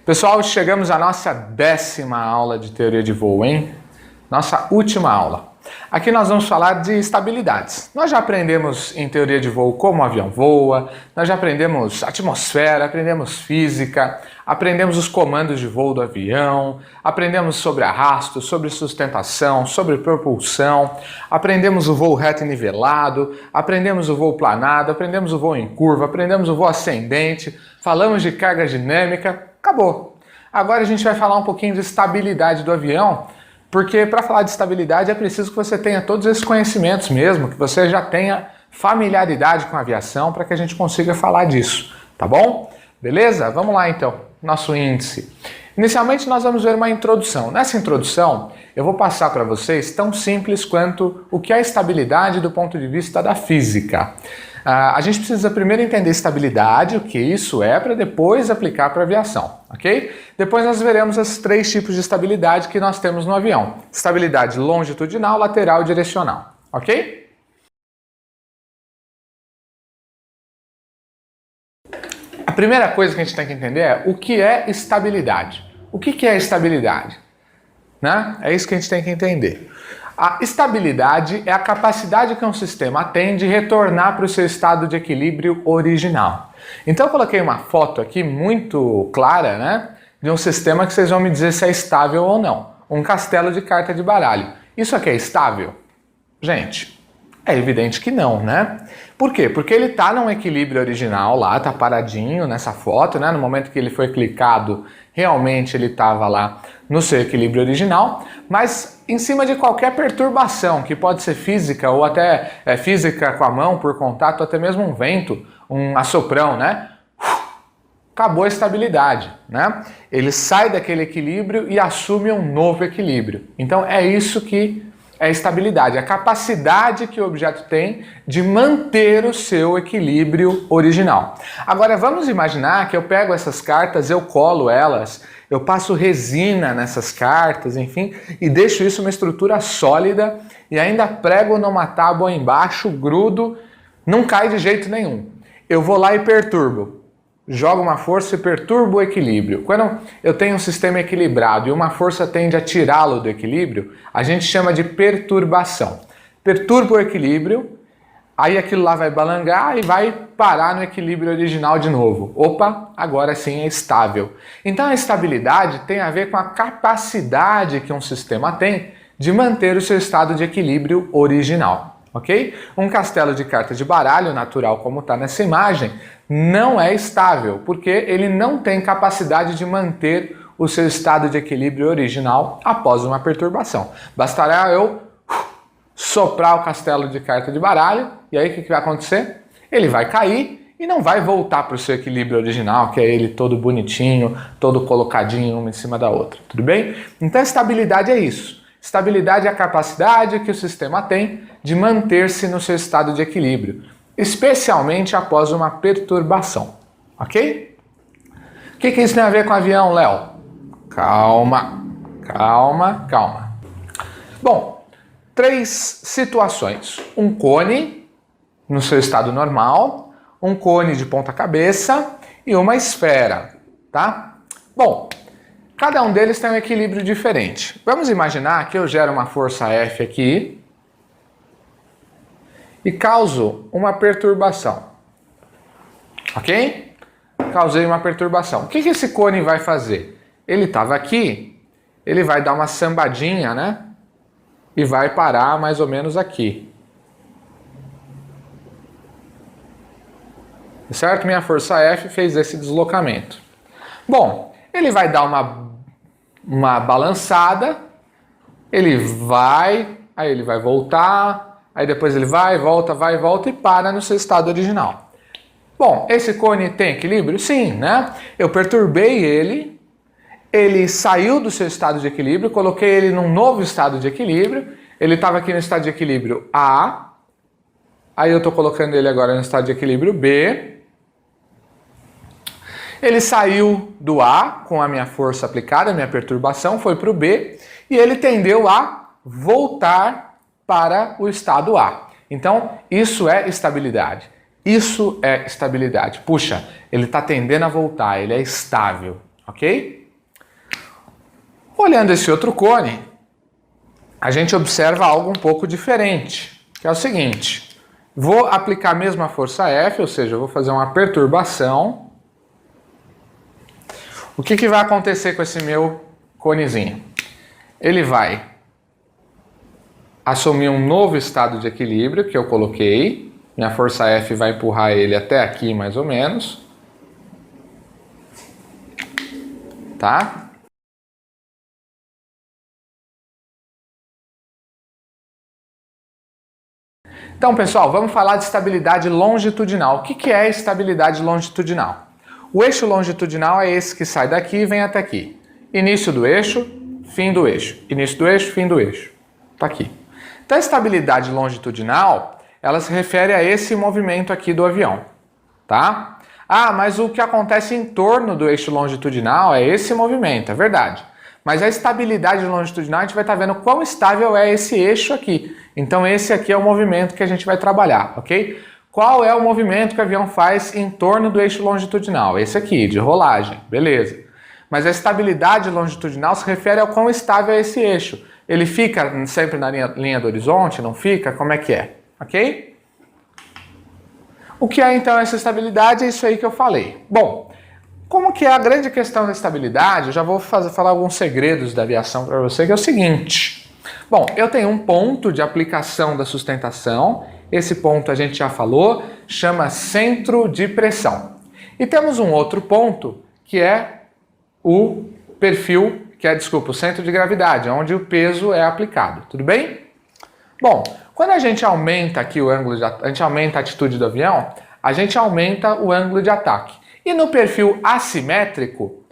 Pessoal, chegamos à nossa 10ª aula de teoria de voo, hein? Nossa última aula. Aqui nós vamos falar de estabilidades. Nós já aprendemos em teoria de voo como o avião voa, nós já aprendemos atmosfera, aprendemos física, aprendemos os comandos de voo do avião, aprendemos sobre arrasto, sobre sustentação, sobre propulsão, aprendemos o voo reto e nivelado, aprendemos o voo planado, aprendemos o voo em curva, aprendemos o voo ascendente, falamos de carga dinâmica, acabou. Agora a gente vai falar um pouquinho de estabilidade do avião, porque para falar de estabilidade é preciso que você tenha todos esses conhecimentos mesmo, que você já tenha familiaridade com a aviação para que a gente consiga falar disso, tá bom? Beleza? Vamos lá então, nosso índice. Inicialmente nós vamos ver uma introdução. Nessa introdução eu vou passar para vocês tão simples quanto o que é estabilidade do ponto de vista da física. A gente precisa primeiro entender estabilidade, o que isso é, para depois aplicar para a aviação, ok? Depois nós veremos os 3 tipos de estabilidade que nós temos no avião. Estabilidade longitudinal, lateral e direcional, ok? A primeira coisa que a gente tem que entender é o que é estabilidade. O que é estabilidade? Né? É isso que a gente tem que entender. A estabilidade é a capacidade que um sistema tem de retornar para o seu estado de equilíbrio original. Então eu coloquei uma foto aqui muito clara, né, de um sistema que vocês vão me dizer se é estável ou não. Um castelo de carta de baralho. Isso aqui é estável? Gente, é evidente que não, né? Por quê? Porque ele está num equilíbrio original lá, está paradinho nessa foto, né? No momento que ele foi clicado, realmente ele estava lá no seu equilíbrio original, mas em cima de qualquer perturbação, que pode ser física ou até física com a mão por contato, ou até mesmo um vento, um assoprão, né? Acabou a estabilidade, né? Ele sai daquele equilíbrio e assume um novo equilíbrio. Então é isso que é estabilidade, a capacidade que o objeto tem de manter o seu equilíbrio original. Agora vamos imaginar que eu pego essas cartas, eu colo elas, eu passo resina nessas cartas, enfim, e deixo isso uma estrutura sólida e ainda prego numa tábua embaixo, grudo, não cai de jeito nenhum. Eu vou lá e perturbo. Jogo uma força e perturbo o equilíbrio. Quando eu tenho um sistema equilibrado e uma força tende a tirá-lo do equilíbrio, a gente chama de perturbação. Perturba o equilíbrio, aí aquilo lá vai balangar e vai parar no equilíbrio original de novo. Opa, agora sim é estável. Então a estabilidade tem a ver com a capacidade que um sistema tem de manter o seu estado de equilíbrio original. Ok? Um castelo de cartas de baralho, natural como está nessa imagem, não é estável, porque ele não tem capacidade de manter o seu estado de equilíbrio original após uma perturbação. Bastará eu soprar o castelo de carta de baralho, e aí o que vai acontecer? Ele vai cair e não vai voltar para o seu equilíbrio original, que é ele todo bonitinho, todo colocadinho uma em cima da outra, tudo bem? Então a estabilidade é isso. Estabilidade é a capacidade que o sistema tem de manter-se no seu estado de equilíbrio, especialmente após uma perturbação, ok? O que isso tem a ver com o avião, Léo? Calma, calma, calma. Bom, 3 situações. Um cone no seu estado normal, um cone de ponta cabeça e uma esfera, tá? Bom, cada um deles tem um equilíbrio diferente. Vamos imaginar que eu gero uma força F aqui e causo uma perturbação. Ok? Causei uma perturbação. O que esse cone vai fazer? Ele estava aqui, ele vai dar uma sambadinha, né? E vai parar mais ou menos aqui. Certo? Minha força F fez esse deslocamento. Bom, ele vai dar uma balançada, ele vai, aí ele vai voltar, aí depois ele vai e volta e para no seu estado original. Bom, esse cone tem equilíbrio? Sim, né? Eu perturbei ele saiu do seu estado de equilíbrio, coloquei ele num novo estado de equilíbrio, ele estava aqui no estado de equilíbrio A, aí eu estou colocando ele agora no estado de equilíbrio B. Ele saiu do A com a minha força aplicada, a minha perturbação, foi para o B e ele tendeu a voltar para o estado A. Então, isso é estabilidade. Isso é estabilidade. Puxa, ele está tendendo a voltar, ele é estável, ok? Olhando esse outro cone, a gente observa algo um pouco diferente, que é o seguinte: vou aplicar a mesma força F, ou seja, eu vou fazer uma perturbação. O que vai acontecer com esse meu conezinho? Ele vai assumir um novo estado de equilíbrio que eu coloquei. Minha força F vai empurrar ele até aqui, mais ou menos. Tá? Então, pessoal, vamos falar de estabilidade longitudinal. O que é estabilidade longitudinal? O eixo longitudinal é esse que sai daqui e vem até aqui. Início do eixo, fim do eixo. Início do eixo, fim do eixo. Tá aqui. Então, a estabilidade longitudinal, ela se refere a esse movimento aqui do avião, tá? Ah, mas o que acontece em torno do eixo longitudinal é esse movimento, é verdade. Mas a estabilidade longitudinal, a gente vai estar vendo quão estável é esse eixo aqui. Então esse aqui é o movimento que a gente vai trabalhar, ok? Qual é o movimento que o avião faz em torno do eixo longitudinal? Esse aqui, de rolagem, beleza. Mas a estabilidade longitudinal se refere ao quão estável é esse eixo. Ele fica sempre na linha do horizonte? Não fica? Como é que é? Ok? O que é então essa estabilidade? É isso aí que eu falei. Bom, como que é a grande questão da estabilidade? Eu já vou falar alguns segredos da aviação para você, que é o seguinte. Bom, eu tenho um ponto de aplicação da sustentação. Esse ponto a gente já falou, chama centro de pressão. E temos um outro ponto, que é o perfil, o centro de gravidade, onde o peso é aplicado. Tudo bem? Bom, quando a gente aumenta aqui o ângulo a gente aumenta a atitude do avião, a gente aumenta o ângulo de ataque. E no perfil assimétrico,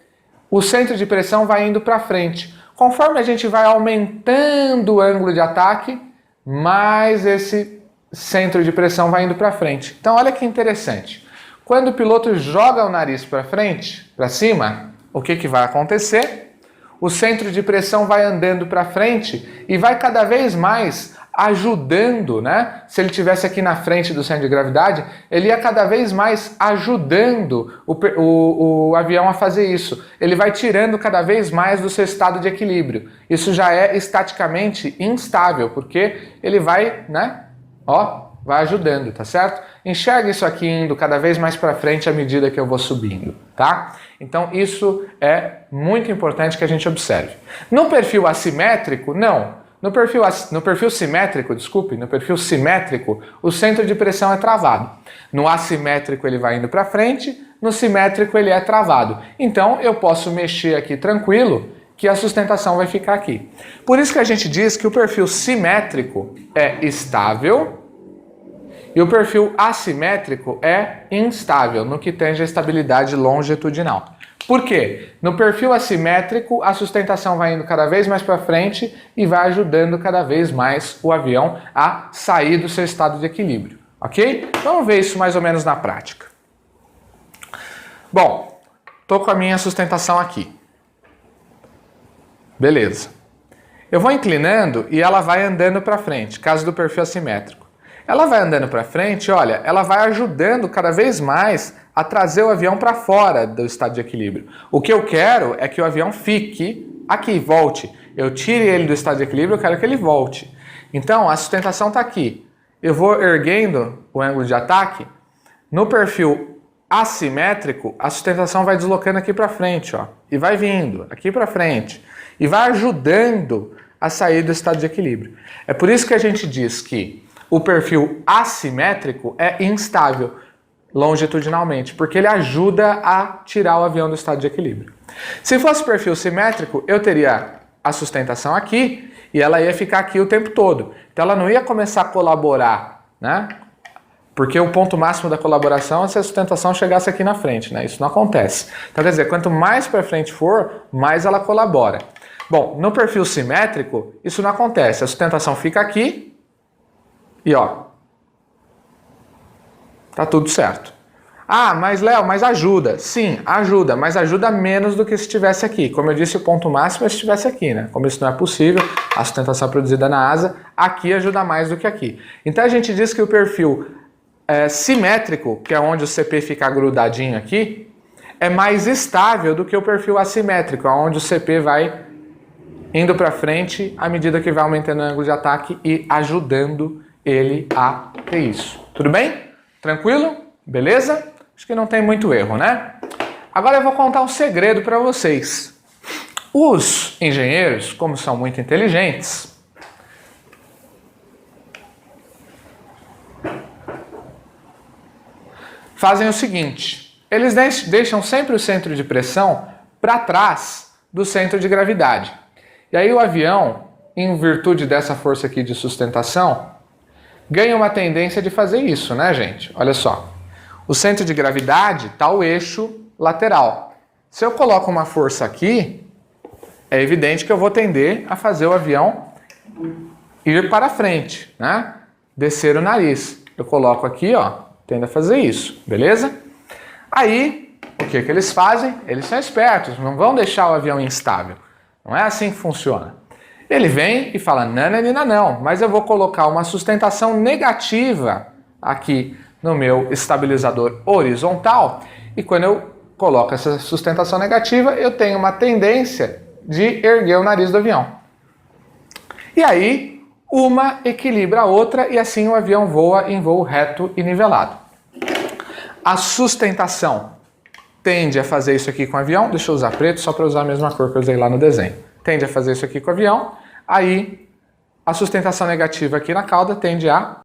o centro de pressão vai indo para frente. Conforme a gente vai aumentando o ângulo de ataque, mais esse centro de pressão vai indo para frente. Então olha que interessante. Quando o piloto joga o nariz para frente, para cima, o que vai acontecer? O centro de pressão vai andando para frente e vai cada vez mais ajudando, né? Se ele estivesse aqui na frente do centro de gravidade, ele ia cada vez mais ajudando o avião a fazer isso. Ele vai tirando cada vez mais do seu estado de equilíbrio. Isso já é estaticamente instável, porque ele vai, né? Ó, vai ajudando, tá certo? Enxerga isso aqui indo cada vez mais para frente à medida que eu vou subindo, tá? Então isso é muito importante que a gente observe. No perfil assimétrico, não. No perfil simétrico, o centro de pressão é travado. No assimétrico ele vai indo para frente, no simétrico ele é travado. Então eu posso mexer aqui tranquilo que a sustentação vai ficar aqui. Por isso que a gente diz que o perfil simétrico é estável e o perfil assimétrico é instável no que tange a estabilidade longitudinal. Por quê? No perfil assimétrico, a sustentação vai indo cada vez mais para frente e vai ajudando cada vez mais o avião a sair do seu estado de equilíbrio, ok? Vamos ver isso mais ou menos na prática. Bom, estou com a minha sustentação aqui. Beleza. Eu vou inclinando e ela vai andando para frente, caso do perfil assimétrico. Ela vai andando para frente, olha, ela vai ajudando cada vez mais a trazer o avião para fora do estado de equilíbrio. O que eu quero é que o avião fique aqui, volte. Eu tire ele do estado de equilíbrio, eu quero que ele volte. Então, a sustentação está aqui. Eu vou erguendo o ângulo de ataque. No perfil assimétrico, a sustentação vai deslocando aqui para frente, ó, e vai vindo aqui para frente. E vai ajudando a sair do estado de equilíbrio. É por isso que a gente diz que o perfil assimétrico é instável longitudinalmente, porque ele ajuda a tirar o avião do estado de equilíbrio. Se fosse perfil simétrico, eu teria a sustentação aqui e ela ia ficar aqui o tempo todo. Então ela não ia começar a colaborar, né? Porque o ponto máximo da colaboração é se a sustentação chegasse aqui na frente, né? Isso não acontece. Então quer dizer, quanto mais para frente for, mais ela colabora. Bom, no perfil simétrico, isso não acontece. A sustentação fica aqui e ó, tá tudo certo. Ah, mas Léo, mas ajuda. Sim, ajuda, mas ajuda menos do que se estivesse aqui. Como eu disse, o ponto máximo é se estivesse aqui, né? Como isso não é possível, a sustentação produzida na asa, aqui ajuda mais do que aqui. Então a gente diz que o perfil simétrico, que é onde o CP fica grudadinho aqui, é mais estável do que o perfil assimétrico, onde o CP vai indo para frente à medida que vai aumentando o ângulo de ataque e ajudando ele a ter isso. Tudo bem? Tranquilo? Beleza? Acho que não tem muito erro, né? Agora eu vou contar um segredo para vocês. Os engenheiros, como são muito inteligentes, fazem o seguinte: eles deixam sempre o centro de pressão para trás do centro de gravidade. E aí o avião, em virtude dessa força aqui de sustentação, ganha uma tendência de fazer isso, né, gente? Olha só. O centro de gravidade está o eixo lateral. Se eu coloco uma força aqui, é evidente que eu vou tender a fazer o avião ir para frente, né? Descer o nariz. Eu coloco aqui, ó, tendo a fazer isso, beleza? Aí, o que que eles fazem? Eles são espertos, não vão deixar o avião instável. Não é assim que funciona. Ele vem e fala, nananina não, mas eu vou colocar uma sustentação negativa aqui no meu estabilizador horizontal, e quando eu coloco essa sustentação negativa, eu tenho uma tendência de erguer o nariz do avião. E aí, uma equilibra a outra e assim o avião voa em voo reto e nivelado. A sustentação tende a fazer isso aqui com o avião. Deixa eu usar preto só para usar a mesma cor que eu usei lá no desenho. Tende a fazer isso aqui com o avião. Aí, a sustentação negativa aqui na cauda tende a